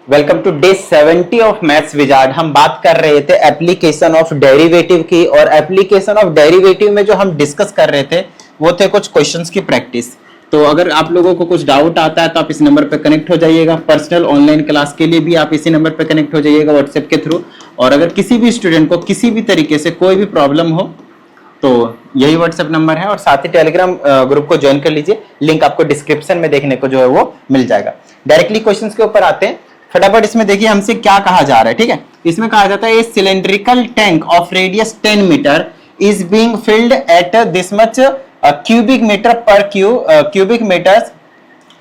Welcome to day 70 of maths wizard. हम बात कर रहे थे एप्लीकेशन ऑफ डेरिवेटिव की, और एप्लीकेशन ऑफ डेरिवेटिव में जो हम डिस्कस कर रहे थे वो थे कुछ क्वेश्चंस की प्रैक्टिस। तो अगर आप लोगों को कुछ डाउट आता है तो आप इस नंबर पे कनेक्ट हो जाइएगा। पर्सनल ऑनलाइन क्लास के लिए भी आप इसी नंबर पे कनेक्ट हो जाइएगा व्हाट्सएप के थ्रू। और अगर किसी भी स्टूडेंट को किसी भी तरीके से कोई भी प्रॉब्लम हो तो यही व्हाट्सएप नंबर है, और साथ ही टेलीग्राम ग्रुप को ज्वाइन कर लीजिए। लिंक आपको डिस्क्रिप्शन में देखने को जो है वो मिल जाएगा। डायरेक्टली क्वेश्चंस के ऊपर आते हैं फटाफट। इसमें देखिए हमसे क्या कहा जा रहा है, ठीक है। इसमें कहा जाता है cylindrical tank of radius 10 metre is being filled at this much cubic metre per cubic metres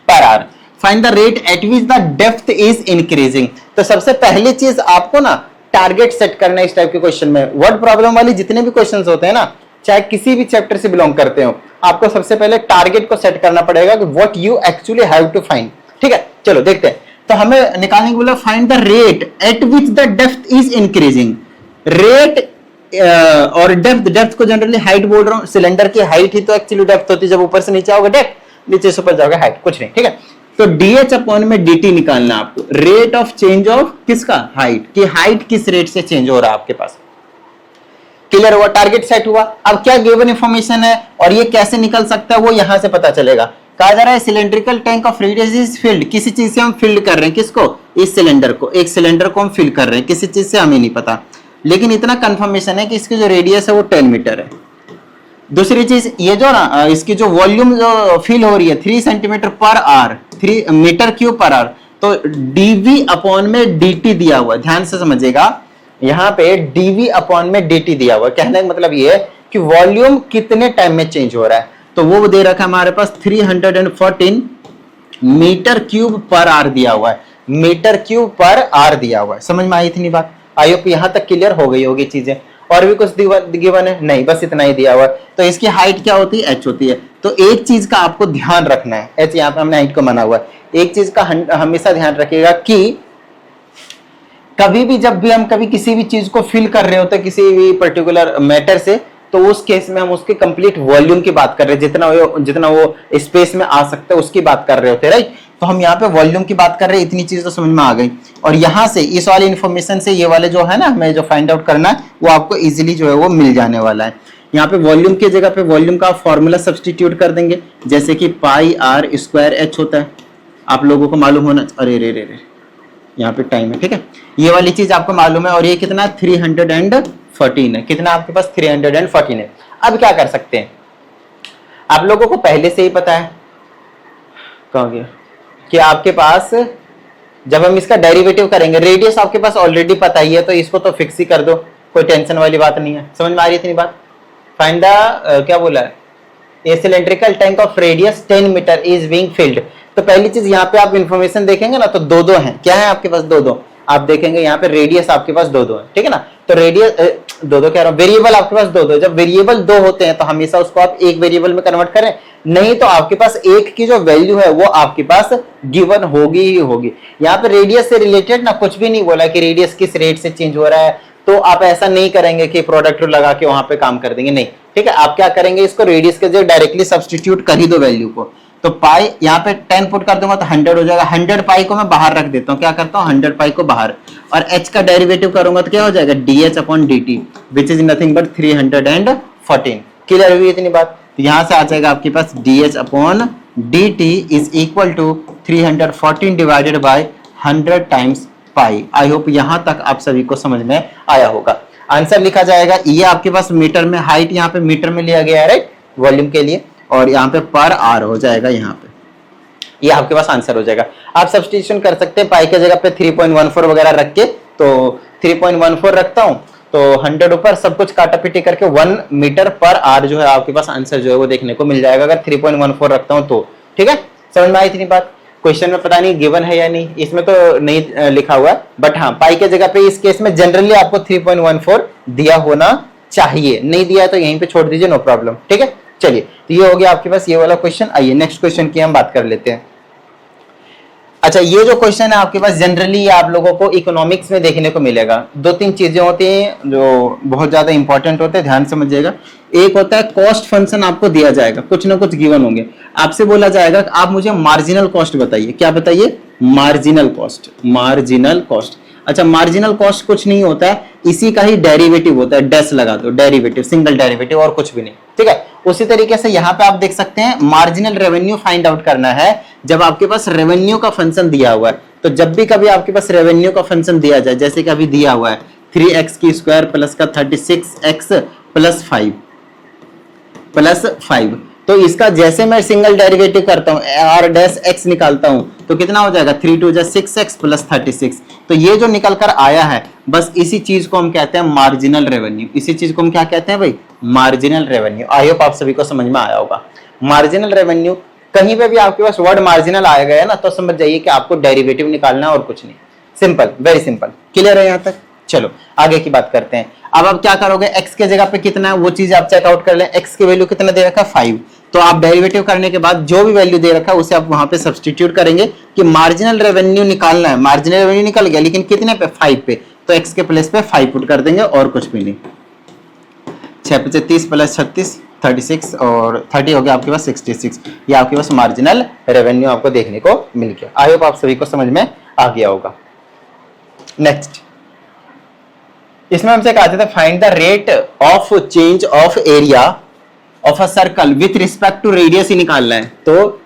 per hour. Find the rate at which the depth is increasing. तो सबसे पहली चीज आपको ना टारगेट सेट करना है इस टाइप के क्वेश्चन में। वर्ड प्रॉब्लम वाली जितने भी क्वेश्चंस होते हैं ना, चाहे किसी भी चैप्टर से बिलोंग करते हो, आपको सबसे पहले टारगेट को सेट करना पड़ेगा कि what you actually have to find, ठीक है। चलो देखते हैं। तो हमें निकालने को बोला find the rate at which the depth is increasing. Rate और डेप्थ को जनरली हाइट बोल रहा हूं। सिलेंडर की हाइट ही तो एक्चुअली डेप्थ होती है। जब ऊपर से नीचे आओगे डेप्थ, नीचे से ऊपर जाओगे हाइट, कुछ नहीं, ठीक है। तो डीएच अपॉन में डीटी निकालना आपको। रेट ऑफ चेंज ऑफ किसका? हाइट की। हाइट किस रेट से चेंज हो रहा है आपके पास। क्लियर हुआ? टारगेट सेट हुआ। अब क्या गिवन इंफॉर्मेशन है और ये कैसे निकल सकता है वो यहां से पता चलेगा। कहा जा रहा है cylindrical tank of radius is filled. किसी चीज से हम फिल्ड कर रहे हैं, किसको? इस सिलेंडर को। एक सिलेंडर को हम फिल कर रहे हैं किसी चीज से, हमें नहीं पता, लेकिन इतना कंफर्मेशन है कि इसकी जो रेडियस है वो 10 मीटर है। दूसरी चीज ये जो ना इसकी जो वॉल्यूम जो फिल हो रही है 3 centimetre per hour, 3 metre cube per hour. तो डीवी अपॉन में डीटी दिया हुआ, ध्यान से समझिएगा। यहाँ पे डीवी अपॉन में डीटी दिया हुआ, कहने का मतलब ये है कि वॉल्यूम कितने टाइम में चेंज हो रहा है। तो वो दे रखा है हमारे पास 314 मीटर क्यूब पर आवर दिया हुआ है। मीटर क्यूब पर आवर दिया हुआ है। समझ में आई इतनी बात? आई होप यहां तक क्लियर हो गई होगी चीजें। और भी कुछ गिवन है? नहीं, बस इतना ही दिया हुआ है। तो इसकी हाइट क्या होती है? एच होती है। तो एक चीज का आपको ध्यान रखना है, एच यहाँ पे हमने हाइट को माना हुआ है। एक चीज का हमेशा ध्यान रखिएगा कि कभी भी जब भी हम कभी किसी भी चीज को फिल कर रहे होते हैं किसी भी पर्टिकुलर मैटर से, तो उस केस में हम उसके कंप्लीट वॉल्यूम की बात कर रहे हैं, जितना वो स्पेस में आ सकता है उसकी बात कर रहे होते हैं, राइट। तो हम यहाँ पे वॉल्यूम की बात कर रहे हैं। इतनी चीज तो समझ में आ गई। और यहाँ से इस वाली इंफॉर्मेशन से ये वाले जो है ना हमें जो फाइंड आउट करना है वो आपको इजिली जो है वो मिल जाने वाला है। यहाँ पे वॉल्यूम की जगह पे वॉल्यूम का फॉर्मूला सब्सटीट्यूट कर देंगे, जैसे कि पाई आर स्क्वायर एच होता है। आप लोगों को मालूम होना, अरे रे रे रे यहाँ पे टाइम है, ठीक है। ये वाली चीज आपको मालूम है। और ये कितना? 314 है। कितना आपके पास? 314 है। अब क्या कर सकते हैं, आप लोगों को पहले से ही पता है, कहाँ गया, कि आपके पास जब हम इसका डेरिवेटिव करेंगे, रेडियस आपके पास ऑलरेडी पता ही है, तो इसको तो फिक्स ही कर दो, कोई टेंशन वाली बात नहीं है। समझ में आ रही है इतनी बात? फाइंड द क्या बोला है, a cylindrical tank of radius 10 metre is being filled. तो पहली चीज यहाँ पे आप इंफॉर्मेशन देखेंगे ना, तो दो हैं। क्या है आपके पास? दो आप देखेंगे यहाँ पे रेडियस आपके पास दो है, ठीक है ना। तो रेडियस दो कह रहा हूँ, वेरिएबल आपके पास दो। जब वेरिएबल दो होते हैं तो हमेशा उसको आप एक वेरिएबल में कन्वर्ट करें, नहीं तो आपके पास एक की जो वैल्यू है वो आपके पास गिवन होगी ही होगी। यहाँ पे रेडियस से रिलेटेड ना कुछ भी नहीं बोला कि रेडियस किस रेट से चेंज हो रहा है, तो आप ऐसा नहीं करेंगे कि प्रोडक्ट लगा के वहां पे काम कर देंगे, नहीं, ठीक है। आप क्या करेंगे, इसको रेडियस के जगह डायरेक्टली सब्सटीट्यूट कर ही दो वैल्यू को। तो पाई यहाँ पे 10 पुट कर दूंगा तो 100 हो जाएगा। 100 पाई को मैं बाहर रख देता हूँ, क्या करता हूँ 100 पाई को बाहर, और h का डेरिवेटिव करूंगा तो क्या हो जाएगा dh upon dt which is nothing but 314। Clear हुई इतनी बात? तो यहाँ से आ जाएगा आपके पास dh upon dt is equal to 314 divided by 100 times pi. I hope यहाँ तक आप सभी को समझ में आया होगा। आंसर लिखा जाएगा, ये आपके पास मीटर में, हाइट यहाँ पे मीटर में लिया गया है, राइट, वॉल्यूम के लिए, और यहाँ पे पर आर हो जाएगा। यहाँ पे ये आपके पास आंसर हो जाएगा। आप सब्स्टिट्यूशन कर सकते हैं पाई के जगह पे 3.14 वगैरह रख के, तो 3.14 रखता हूँ तो 100 ऊपर सब कुछ काटा पीटी करके 1 मीटर पर आर जो है आपके पास आंसर जो है वो देखने को मिल जाएगा अगर 3.14 रखता हूँ तो, ठीक है। समझ में आई इतनी बात? क्वेश्चन में पता नहीं गिवन है या नहीं, इसमें तो नहीं लिखा हुआ है, बट हाँ पाई के जगह पे इस केस में जनरली आपको 3.14 दिया होना चाहिए। नहीं दिया तो यहीं पे छोड़ दीजिए, नो प्रॉब्लम, ठीक है। चलिए, तो ये हो गया आपके पास ये वाला क्वेश्चन। आइए नेक्स्ट क्वेश्चन की हम बात कर लेते हैं। अच्छा, ये जो क्वेश्चन है आपके पास जनरली आप लोगों को इकोनॉमिक्स में देखने को मिलेगा। दो तीन चीजें होती हैं जो बहुत ज्यादा इंपॉर्टेंट होते हैं, ध्यान समझिएगा। एक होता है कॉस्ट फंक्शन, आपको दिया जाएगा, कुछ ना कुछ गिवन होंगे, आपसे बोला जाएगा कि आप मुझे मार्जिनल कॉस्ट बताइए। क्या बताइए? Marginal cost. मार्जिनल कॉस्ट, अच्छा मार्जिनल कॉस्ट कुछ नहीं होता है, इसी का ही डेरिवेटिव होता है, डैश लगा दो, डेरिवेटिव, सिंगल डेरिवेटिव और कुछ भी नहीं, ठीक है। उसी तरीके से यहाँ पे आप देख सकते हैं मार्जिनल रेवेन्यू फाइंड आउट करना है जब आपके पास रेवेन्यू का फंक्शन दिया हुआ है। तो जब भी कभी आपके पास रेवेन्यू का फंक्शन दिया जाए, जैसे कि अभी दिया हुआ है 3x की स्क्वायर प्लस का 36x प्लस 5, तो इसका जैसे मैं सिंगल डेरिवेटिव करता हूं, r डैश x निकालता हूं, तो कितना हो जाएगा 3 2 जा 6x प्लस 36। तो ये जो निकल कर आया है, बस इसी चीज को हम कहते हैं मार्जिनल रेवेन्यू। इसी चीज को हम क्या कहते हैं भाई? Marginal revenue. आई होप आप सभी को समझ में आया होगा। मार्जिनल रेवेन्यू, कहीं पे भी आपके पास वर्ड मार्जिनल आया गया ना, तो समझ जाइए कि आपको डेरिवेटिव निकालना है और कुछ नहीं। Simple, very simple. क्लियर है यहाँ तक? चलो आगे की बात करते हैं। अब आप क्या करोगे, x के जगह पे कितना है वो चीज आप चेकआउट कर लें। x की वैल्यू कितना दे रखा है? 5। तो आप डेरिवेटिव करने के बाद जो भी वैल्यू दे रखा है उसे आप वहां पे सब्स्टिट्यूट करेंगे कि मार्जिनल रेवेन्यू निकालना है। मार्जिनल रेवेन्यू निकल गया, लेकिन कितने पे? 5 पे। तो x के प्लेस पे 5 पुट कर देंगे और कुछ भी नहीं। 6 × 30 प्लस 36 36 और 30 हो गया आपके पास 66। ये आपके पास मार्जिनल रेवेन्यू आपको देखने को मिल गया। आई होप आप सभी को समझ में आ गया होगा। नेक्स्ट, इसमें हमसे कहा जाता है find the rate of change of area of a circle with respect to radius ही निकालना है। तो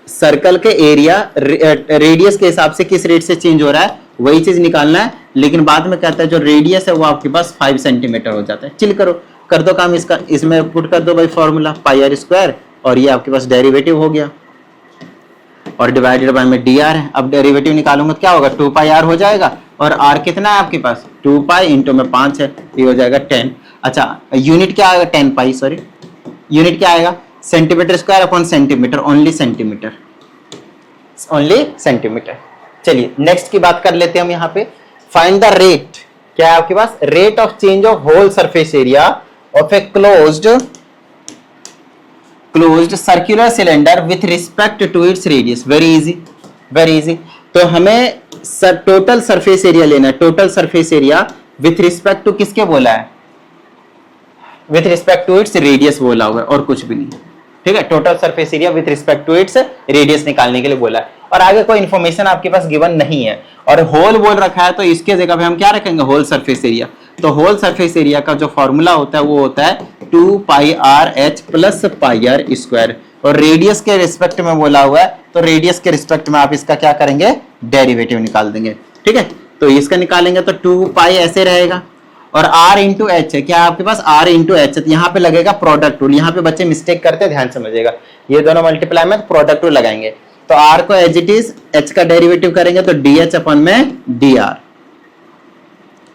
सर्कल के एरिया रेडियस के हिसाब से किस रेट से चेंज हो रहा है वही चीज निकालना है। लेकिन बाद में कहता है जो रेडियस है वो आपके पास 5 सेंटीमीटर हो जाता है। चिल करो, कर दो काम इसका, इसमें पुट कर दो भाई फॉर्मूला पाई आर स्क्वायर, और ये आपके पास डेरिवेटिव हो गया और डिवाइडेड बाय में डी आर है। अब डेरिवेटिव निकालूंगा तो क्या होगा? 2 पाई आर हो जाएगा, और आर कितना है आपके पास? 2 पाई इंटू में 5 है, ये हो जाएगा 10। अच्छा यूनिट क्या आएगा? 10 पाई, सॉरी यूनिट क्या आएगा? Centimetre square upon centimetre, only centimetre, only centimetre. चलिए नेक्स्ट की बात कर लेते हैं हम यहाँ पे। फाइंड द रेट, क्या है आपके पास? Rate of change of whole surface area of a closed circular cylinder with respect to its radius. Very easy, very easy. तो हमें टोटल सरफेस एरिया लेना है। Total surface area with respect to किसके बोला है? With respect to its radius बोला हुआ है और कुछ भी नहीं, ठीक है। Total surface area with respect to its radius निकालने के लिए बोला है, और आगे कोई इंफॉर्मेशन आपके पास गिवन नहीं है, और होल बोल रखा है, तो इसके जगह पे हम क्या रखेंगे? Whole surface area. तो होल सरफेस एरिया का जो फॉर्मूला होता है वो होता है 2 pi r h plus pi r square, और रेडियस के रिस्पेक्ट में बोला हुआ है, तो रेडियस के रिस्पेक्ट में आप इसका क्या करेंगे? डेरिवेटिव निकाल देंगे, ठीक है। तो इसका निकालेंगे तो 2 पाई ऐसे रहेगा, और r इंटू एच है, क्या आपके पास? r इंटू एच है, यहाँ पे लगेगा प्रोडक्ट रूल। यहाँ पे बच्चे मिस्टेक करते हैं, ध्यान समझिएगा। ये दोनों मल्टीप्लाई में प्रोडक्ट रूल लगाएंगे, तो r को एज इट इज h का डेरिवेटिव करेंगे तो dh अपन में dr,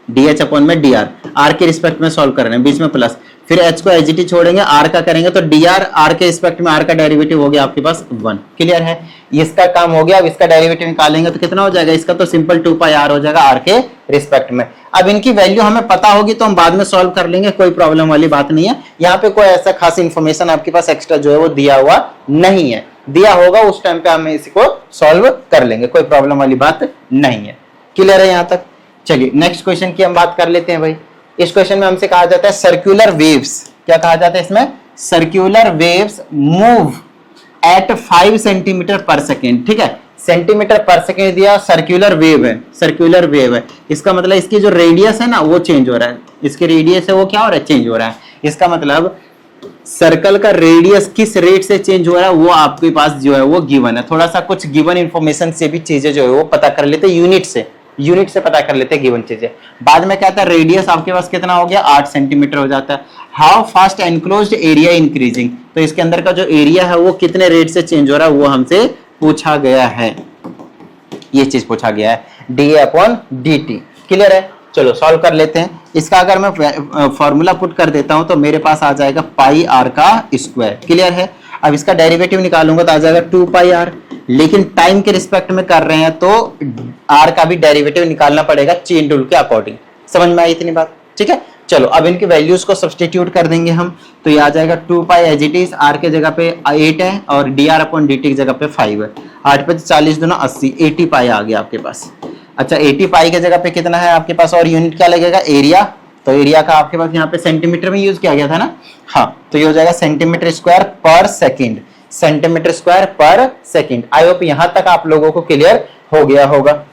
dh अपन में dr, r के रिस्पेक्ट में सॉल्व कर रहे हैं, बीच में प्लस, फिर h को एज इट इज छोड़ेंगे, r का करेंगे तो dr, r के रिस्पेक्ट में r का डेरिवेटिव हो गया आपके पास 1। क्लियर है? इसका काम हो गया। अब इसका डेरिवेटिव निकालेंगे तो कितना हो जाएगा? इसका तो सिंपल 2 पाई r हो जाएगा r के रिस्पेक्ट में। अब इनकी वैल्यू हमें पता होगी तो हम बाद में सॉल्व कर लेंगे, कोई प्रॉब्लम वाली बात नहीं है। यहाँ पे कोई ऐसा खास इंफॉर्मेशन आपके पास एक्स्ट्रा जो है वो दिया हुआ नहीं है, दिया होगा उस टाइम पे हम इसको सॉल्व कर लेंगे, कोई प्रॉब्लम वाली बात नहीं है। क्लियर है यहाँ तक? चलिए नेक्स्ट क्वेश्चन की हम बात कर लेते हैं भाई। इस क्वेश्चन में हमसे कहा जाता है सर्कुलर वेव्स, क्या कहा जाता है इसमें? Circular waves move at 5 centimetre पर सेकेंड, ठीक है। सेंटीमीटर पर सेकेंड दिया, सर्कुलर वेव है, सर्कुलर वेव है, इसका मतलब इसकी जो रेडियस है ना वो चेंज हो रहा है, इसकी रेडियस है वो क्या हो रहा है? चेंज हो रहा है। इसका मतलब सर्कल का रेडियस किस रेट से चेंज हो रहा है वो आपके पास जो है वो गिवन है। थोड़ा सा कुछ गिवन इंफॉर्मेशन से भी चीजें जो है वो पता कर लेते, यूनिट से पता कर लेते गिवन चीजें। बाद में कहता है रेडियस आपके पास कितना हो गया? 8 सेंटीमीटर हो जाता है। How fast enclosed area increasing, तो इसके अंदर का जो एरिया है वो कितने रेट से चेंज हो रहा है वो हमसे पूछा गया है, ये चीज पूछा गया है, dA अपॉन dt। क्लियर है? चलो सॉल्व कर लेते हैं। इसका अगर मैं फॉर्मूला पुट कर देता हूं तो मेरे पास आ जाएगा पाई आर का स्क्वायर। क्लियर है? अब इसका डेरिवेटिव निकालूंगा तो आ जाएगा 2 पाई आर, लेकिन टाइम के रिस्पेक्ट में कर रहे हैं तो आर का भी डेरिवेटिव निकालना पड़ेगा चेन रूल के अकॉर्डिंग। समझ में आई इतनी बात? ठीक है, चलो अब इनकी वैल्यूज को सब्स्टिट्यूट कर देंगे हम, तो ये आ जाएगा 2 पाई एज इट इज, आर के जगह पे 8 है और D R upon D T की जगह पे 5 है। 8 5 40 दूना 80, 80 पाई आ गया आपके पास। अच्छा 80 पाई की जगह पे कितना है आपके पास, और यूनिट क्या लगेगा, एरिया। तो एरिया का आपके पास यहाँ पे सेंटीमीटर में यूज किया गया था ना, हाँ, तो ये हो जाएगा सेंटीमीटर स्क्वायर पर सेकेंड, सेंटीमीटर स्क्वायर पर सेकेंड। आई होप यहां तक आप लोगों को क्लियर हो गया होगा।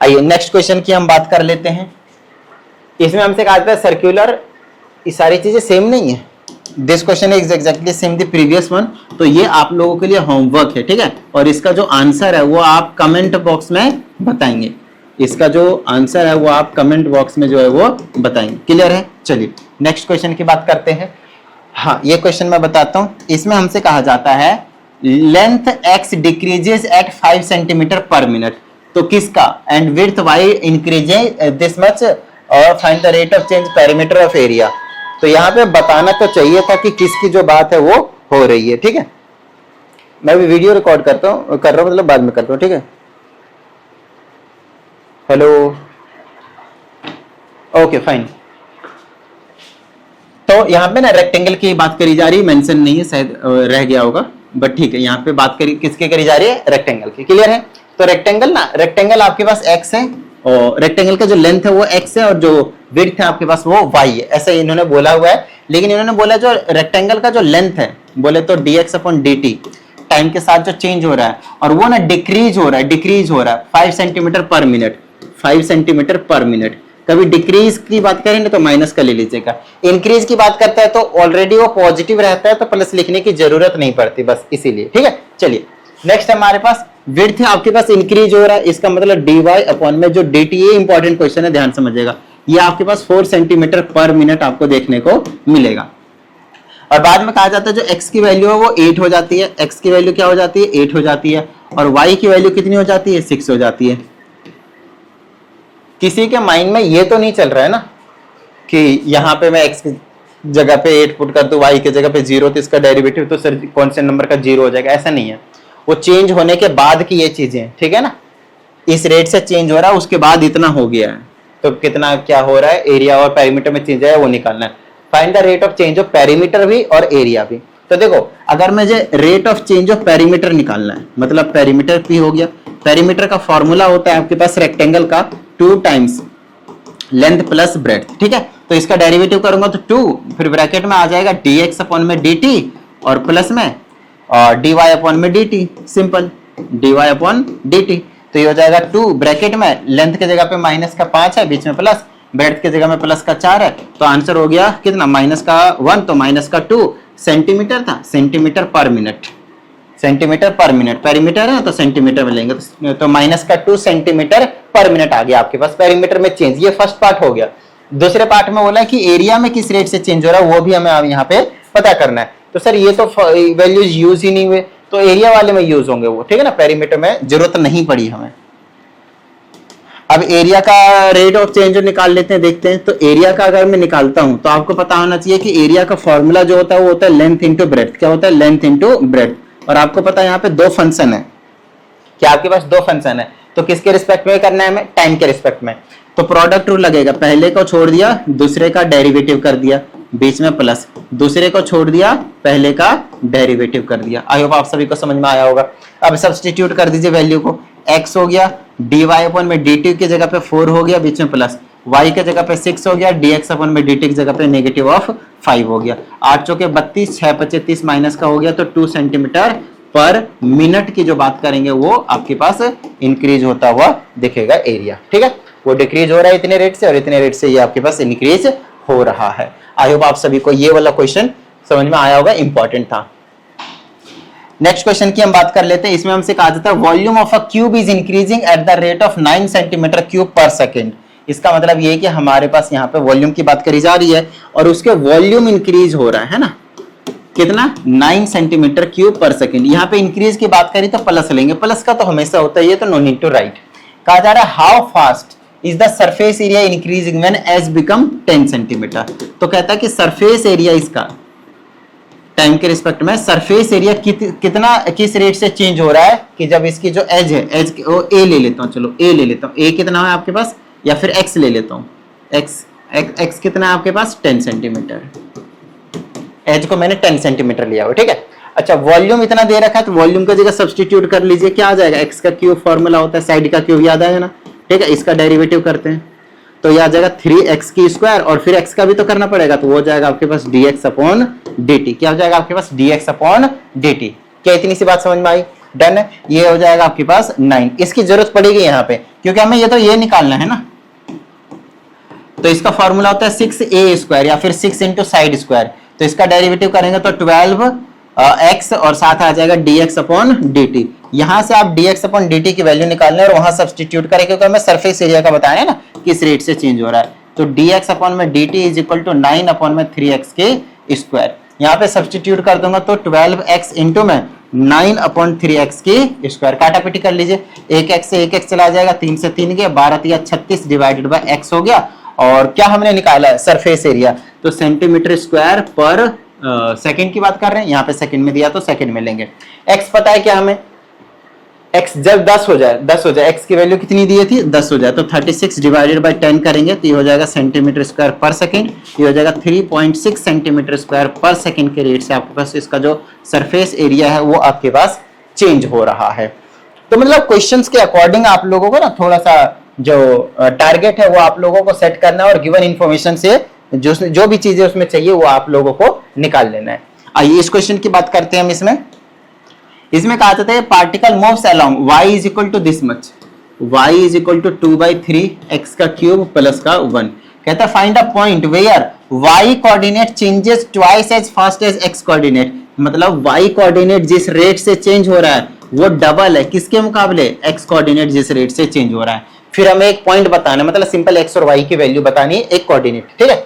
आइए नेक्स्ट क्वेश्चन की हम बात कर लेते हैं। इसमें हमसे कहा जाता है सर्कुलर, ये सारी चीजें सेम नहीं है, this question is exactly same the previous one, तो ये आप लोगों के लिए होमवर्क है, ठीक है, और इसका जो आंसर है वो आप कमेंट बॉक्स में बताएंगे, इसका जो आंसर है वो आप कमेंट बॉक्स में जो है वो बताएंगे। क्लियर है? चलिए नेक्स्ट क्वेश्चन की बात करते हैं। हाँ, ये क्वेश्चन मैं बताता हूं। इसमें हमसे कहा जाता है length x decreases at 5 centimetre per minute, तो किसका, and width y increases this much और find the rate of change perimeter of area. तो यहाँ पे बताना तो चाहिए था कि किसकी जो बात है वो हो रही है, ठीक है। मैं भी वीडियो रिकॉर्ड कर रहा हूँ मतलब बाद में करता हूँ, ठीक है। Hello, okay fine. तो यहाँ पे ना रेक्टेंगल की बात करी जा रही है, मेंशन नहीं है, शायद रह गया होगा, बट ठीक है, यहाँ पे बात करी किसकी करी जा रही है, रेक्टेंगल की। क्लियर है? तो रेक्टेंगल ना, रेक्टेंगल आपके पास x है और रेक्टेंगल का जो लेंथ है वो x है और जो विड्थ है आपके पास वो y है, ऐसा इन्होंने बोला हुआ है। लेकिन इन्होंने बोला जो रेक्टेंगल का जो लेंथ है बोले तो dx/dt टाइम के साथ जो चेंज हो रहा है और वो ना डिक्रीज हो रहा है 5 centimetre per minute, 5 centimetre per minute. कभी डिक्रीज की बात करें ना तो माइनस का ले लीजिएगा, इंक्रीज की बात करता है तो ऑलरेडी वो पॉजिटिव रहता है तो प्लस लिखने की जरूरत नहीं पड़ती, बस इसीलिए, ठीक है। चलिए नेक्स्ट हमारे पास विड्थ है आपके पास इंक्रीज हो रहा है, इसका मतलब dy/में जो dt, ये इंपॉर्टेंट क्वेश्चन है, ध्यान समझिएगा। ये आपके पास 4 सेंटीमीटर पर मिनट आपको देखने को मिलेगा। और बाद में कहा जाता है जो x की वैल्यू है वो 8 हो जाती है, x की वैल्यू क्या हो जाती है, 8 हो जाती है, और y की वैल्यू कितनी हो जाती है, 6 हो जाती है। किसी के माइंड में ये तो नहीं चल रहा है ना कि यहाँ पे मैं x की जगह पे 8 पुट कर दूं, y की जगह पे 0, तो इसका डेरिवेटिव तो सर कौन से नंबर का 0 हो जाएगा, ऐसा नहीं है। वो चेंज होने के बाद की ये चीजें, ठीक है ना, इस रेट से चेंज हो रहा है, उसके बाद इतना हो गया है, तो कितना क्या हो रहा है, एरिया और पेरीमीटर में चेंज है वो निकालना है। Find the rate of change of perimeter भी और एरिया भी। तो देखो अगर मुझे rate of change of perimeter निकालना है, मतलब पेरीमीटर भी हो गया, पेरीमीटर का फॉर्मूला होता है आपके पास रेक्टेंगल का 2 टाइम्स लेंथ प्लस ब्रेड्थ, ठीक है। तो इसका डेरिवेटिव करूंगा तो 2, फिर ब्रैकेट में आ जाएगा dx/dt और प्लस में और dy/dt, सिंपल dy/dt। तो ये हो जाएगा 2 ब्रैकेट में, लेंथ की जगह पे माइनस का 5 है, बीच में प्लस, ब्रेड्थ की जगह में प्लस का 4 है, तो आंसर हो गया कितना, माइनस का 1 तो माइनस का 2 सेंटीमीटर था, centimetre per minute, centimetre per minute, perimeter है तो सेंटीमीटर में लेंगे, तो माइनस का 2 सेंटीमीटर पर मिनट आ गया आपके पास पेरीमीटर में चेंज। ये फर्स्ट पार्ट हो गया। दूसरे पार्ट में बोला कि एरिया में किस रेट से चेंज हो रहा है वो भी हमें यहाँ पे पता करना है। तो सर ये तो वैल्यूज यूज ही नहीं हुए, तो एरिया वाले में यूज होंगे वो, ठीक है ना, पेरीमीटर में जरूरत नहीं पड़ी हमें। अब एरिया का रेट ऑफ चेंज निकाल लेते हैं, देखते हैं। तो एरिया का अगर मैं निकालता हूं तो आपको पता होना चाहिए कि एरिया का फॉर्मूला जो होता है वो होता है लेंथ इंटू ब्रेड्थ। क्या होता है, लेंथ इंटू ब्रेड्थ। और आपको पता है यहाँ पे 2 फंक्शन है, क्या आपके पास 2 फंक्शन है, तो किसके रिस्पेक्ट में करना है हमें, टाइम के रिस्पेक्ट में। तो प्रोडक्ट रूल लगेगा, पहले को छोड़ दिया दूसरे का डेरिवेटिव कर दिया, बीच में प्लस, दूसरे को छोड़ दिया पहले का डेरिवेटिव कर दिया। आई होप आप सभी को समझ में आया होगा। अब सब्स्टिट्यूट कर दीजिए वैल्यू को, x हो गया dy/dt की जगह पे 4 हो गया, बीच में प्लस, y के जगह पे 6 हो गया, dx/dt की जगह पे नेगेटिव ऑफ 5 हो गया। 8 चौके 32, 6 पचे 30 माइनस का हो गया, तो 2 सेंटीमीटर पर मिनट की जो बात करेंगे वो आपके पास इंक्रीज होता हुआ दिखेगा एरिया, ठीक है। वो डिक्रीज हो रहा है इतने रेट से और इतने रेट से ये आपके पास इंक्रीज हो रहा है। आई होप आप सभी को ये वाला क्वेश्चन समझ में आया होगा, इंपॉर्टेंट था। नेक्स्ट क्वेश्चन की हम बात कर लेते हैं। इसमें हमसे कहा जाता है volume of a cube is increasing at the rate of 9 centimetre cube पर सेकेंड। इसका मतलब ये है कि हमारे पास यहाँ पे वॉल्यूम की बात करी जा रही है और उसके वॉल्यूम इंक्रीज हो रहा है ना, कितना, 9 सेंटीमीटर क्यूब पर सेकेंड। यहाँ पे इंक्रीज की बात करी तो प्लस लेंगे, प्लस का तो हमेशा होता है, ये तो नो नीड टू राइट। कहा जा रहा है how fast is the surface area increasing when edge become 10 centimetre. तो कहता है कि सरफेस एरिया इसका टाइम के रिस्पेक्ट में सरफेस एरिया कितना किस रेट से चेंज हो रहा है कि जब इसकी जो एज है, एज ए ले लेता हूं, चलो ए ले लेता हूं, ए कितना है आपके पास, या फिर एक्स ले लेता हूं, एक्स कितना है आपके पास, 10 सेंटीमीटर। एज को मैंने 10 सेंटीमीटर लिया हुआ, ठीक है। अच्छा वॉल्यूम इतना दे रखा है तो वॉल्यूम का जगह सब्स्टिट्यूट कर लीजिए, क्या आ जाएगा, एक्स का क्यूब फॉर्मूला होता है, साइड का क्यूब याद आएगा ना, ठीक है। इसका डेरिवेटिव करते हैं तो यह आ जाएगा 3x की स्क्वायर और फिर x का भी तो करना पड़ेगा, तो वो जाएगा आपके पास dx अपॉन dt। क्या हो जाएगा आपके पास, dx अपॉन dt। क्या इतनी सी बात समझ में आई, डन है। ये हो जाएगा आपके पास 9। इसकी जरूरत पड़ेगी यहाँ पे क्योंकि हमें ये तो ये निकालना है ना, तो इसका फॉर्मूला होता है 6a स्क्वायर या फिर 6 इंटू साइड स्क्वायर। तो इसका डेरिवेटिव करेंगे तो 12 x और साथ आ जाएगा dx अपॉन dt। यहां से आप dx अपॉन dt की वैल्यू निकालना है और वहां सब्स्टिट्यूट करें क्योंकि हमें सरफेस एरिया का बताया है ना किस रेट से चेंज हो रहा है। तो dx अपॉन में dt is equal to 9 upon में 3x के स्क्वायर। यहाँ पे सब्स्टिट्यूट कर दूंगा तो 12x इंटू में 9 अपॉन 3x की स्क्वायर। काटा पीटी कर लीजिए, एक x से एक x चला जाएगा, 3 से 3 गया, 12 36 डिवाइडेड बाय x हो गया। और क्या हमने निकाला है, सरफेस एरिया, तो सेंटीमीटर स्क्वायर पर सेकंड की बात कर रहे हैं, यहाँ पे सेकंड में दिया तो सेकंड में लेंगे। x पता है क्या हमें, x जब 10 हो जाए x की वैल्यू कितनी दी थी, 10 हो जाए तो 36 डिवाइडेड बाय 10 करेंगे तो ये हो जाएगा सेंटीमीटर स्क्वायर पर सेकंड। ये हो जाएगा 3.6 सेंटीमीटर स्क्वायर पर सेकंड के रेट से आपके पास इसका जो सरफेस एरिया है वो आपके पास चेंज हो रहा है। तो मतलब क्वेश्चंस के अकॉर्डिंग आप लोगों को ना थोड़ा सा जो टारगेट है वो आप लोगों को सेट करना है और गिवन इंफॉर्मेशन से जो भी चीजें उसमें चाहिए वो आप लोगों को निकाल लेना है। आइए इस क्वेश्चन की बात करते हैं हम। इसमें कहा जाता है particle moves along y is equal to this much, y is equal to 2/3 x का क्यूब प्लस का 1। कहता है find a point where y coordinate changes twice as fast as x coordinate. मतलब y कोऑर्डिनेट जिस rate से change हो रहा है वो डबल है किसके मुकाबले, x कोऑर्डिनेट जिस रेट से चेंज हो रहा है। फिर हमें एक पॉइंट बताना है, मतलब सिंपल x और y की वैल्यू बतानी है एक कोऑर्डिनेट, ठीक है।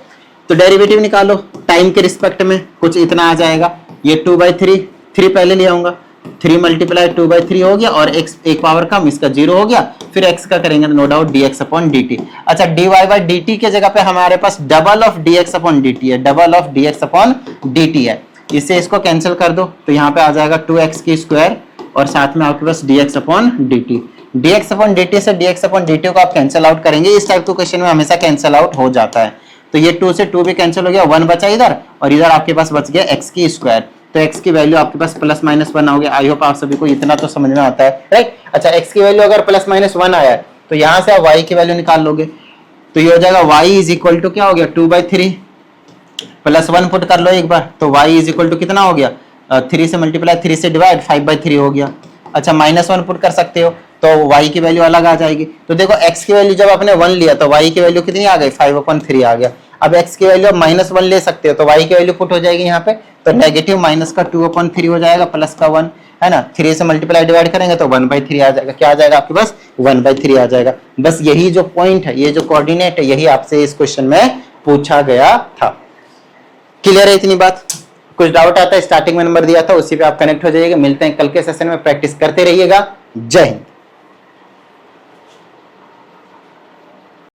तो डेरिवेटिव निकालो टाइम के रिस्पेक्ट में, कुछ इतना आ जाएगा, ये 2/3, 3 पहले ले आऊंगा, 3 मल्टीप्लाई 2/3 हो गया और x एक पावर कम, इसका 0 हो गया। फिर x का करेंगे no doubt dx upon dt। अच्छा dy बाई dt के जगह पे हमारे पास double of dx upon dt है, double of dx upon dt है। इससे इसको कैंसिल कर दो तो यहाँ पे आ जाएगा 2x की स्क्वायर और साथ में आपके पास dx upon dt। dx upon dt से dx अपॉन dt को आप कैंसिल आउट करेंगे, इस टाइप के क्वेश्चन में हमेशा कैंसिल आउट हो जाता है। तो ये 2 से 2 भी कैंसिल हो गया, 1 बचा इधर और इधर आपके पास बच गया x की स्क्वायर। तो x की वैल्यू आपके पास प्लस माइनस 1 आओगे। आई होप आप सभी को इतना तो समझ में आता है, राइट। अच्छा x की वैल्यू अगर प्लस माइनस 1 आया है तो यहाँ से आप y की वैल्यू निकाल लोगे, तो ये हो जाएगा y इज इक्वल टू क्या हो गया 2/3 प्लस 1 पुट कर लो एक बार, तो y इज इक्वल टू कितना हो गया 3 से मल्टीप्लाई 3 से डिवाइड 5/3 हो गया। अच्छा -1 पुट कर सकते हो तो y की वैल्यू अलग आ जाएगी। तो देखो x की वैल्यू जब आपने 1 लिया तो y की वैल्यू कितनी आ गई 5/3 आ गया। अब x की वैल्यू आप -1 ले सकते हो तो y की वैल्यू पुट हो जाएगी यहाँ पे, तो नेगेटिव माइनस का 2/3 हो जाएगा प्लस का 1 है ना, 3 से मल्टीप्लाई डिवाइड करेंगे तो 1/3 आ जाएगा। क्या आ जाएगा आपके पास 1/3 आ जाएगा। बस यही जो पॉइंट है, ये जो कोऑर्डिनेट है, यही आपसे इस क्वेश्चन में पूछा गया था। क्लियर है इतनी बात? कुछ डाउट आता है, स्टार्टिंग में नंबर दिया था उसी पे आप कनेक्ट हो जाइएगा। मिलते हैं कल के सेशन में, प्रैक्टिस करते रहिएगा। जय हिंद।